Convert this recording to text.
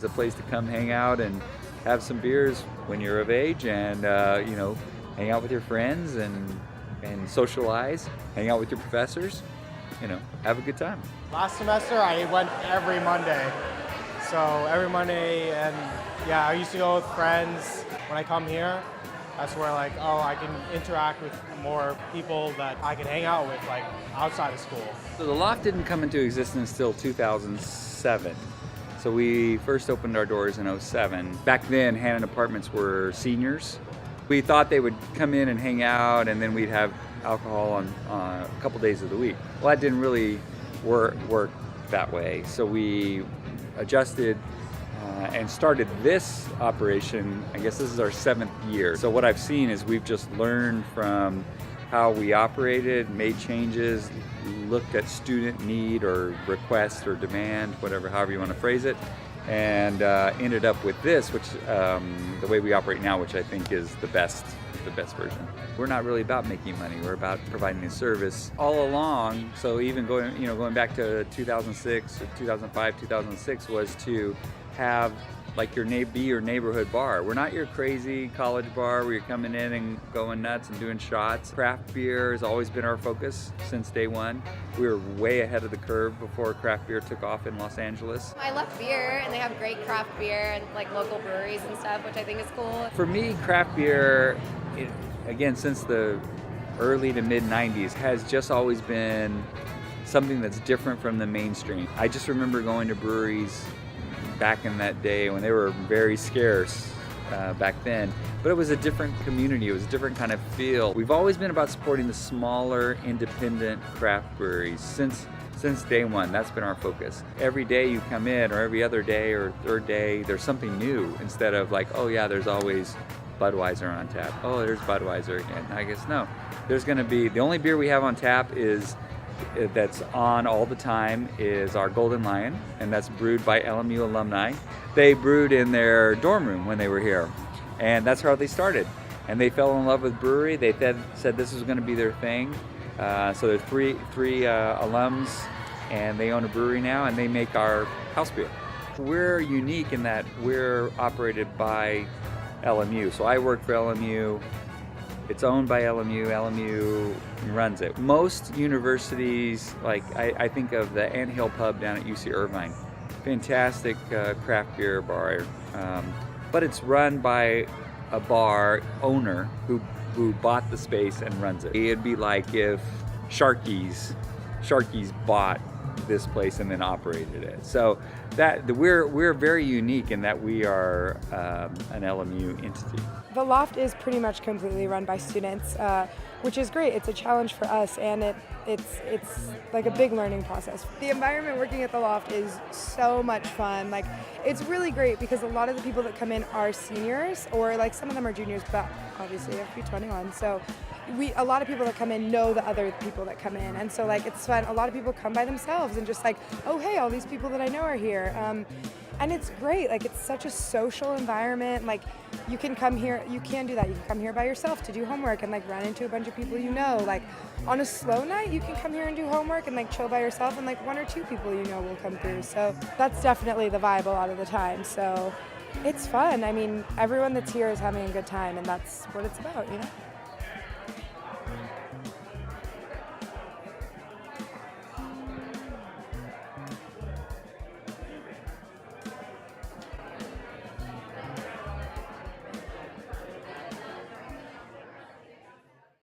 a place to come hang out and have some beers when you're of age, and hang out with your friends and socialize, hang out with your professors, have a good time. Last semester I went every Monday. So every Monday, and yeah, I used to go with friends. When I come here, that's where I can interact with more people that I can hang out with outside of school. So the Loft didn't come into existence till 2007. So we first opened our doors in '07. Back then, Hannon Apartments were seniors. We thought they would come in and hang out, and then we'd have alcohol on a couple days of the week. Well, that didn't really work that way. So we adjusted and started this operation. I guess this is our 7th year. So what I've seen is we've just learned from how we operated, made changes, looked at student need or request or demand, however you want to phrase it, and ended up with this, which the way we operate now, which I think is the best version. We're not really about making money. We're about providing a service all along. So even going back to 2006 or 2005, 2006 was to have your neighborhood bar. We're not your crazy college bar where you're coming in and going nuts and doing shots. Craft beer has always been our focus since day one. We were way ahead of the curve before craft beer took off in Los Angeles. I love beer, and they have great craft beer and local breweries and stuff, which I think is cool. For me, craft beer, again, since the early to mid 90s, has just always been something that's different from the mainstream. I just remember going to breweries back in that day when they were very scarce back then, but it was a different community. It was a different kind of feel. We've always been about supporting the smaller independent craft breweries since day one. That's been our focus. Every day you come in, or every other day or third day, there's something new, instead of oh yeah, there's always Budweiser on tap. Oh, there's Budweiser again. I guess no. There's going to be, the only beer we have on tap that's on all the time is our Golden Lion, and that's brewed by LMU alumni. They brewed in their dorm room when they were here, and that's how they started. And they fell in love with brewery. They said this was going to be their thing. So there's three alums, and they own a brewery now, and they make our house beer. We're unique in that we're operated by LMU. So I work for LMU. It's owned by LMU. LMU runs it. Most universities, I think of the Anthill Pub down at UC Irvine. Fantastic craft beer bar. But it's run by a bar owner who bought the space and runs it. It'd be like if Sharky's bought this place and then operated it. So we're very unique in that we are an LMU entity. The Loft is pretty much completely run by students, which is great. It's a challenge for us, and it's like a big learning process. The environment working at the Loft is so much fun. It's really great because a lot of the people that come in are seniors, or some of them are juniors, but obviously you have to be 21. So a lot of people that come in know the other people that come in, and so it's fun. A lot of people come by themselves and just oh hey, all these people that I know are here. And it's great. It's such a social environment. You can come here, you can do that. You can come here by yourself to do homework and run into a bunch of people you know. On a slow night, you can come here and do homework and chill by yourself, and 1 or 2 people you know will come through. So that's definitely the vibe a lot of the time. So it's fun. I mean, everyone that's here is having a good time, and that's what it's about,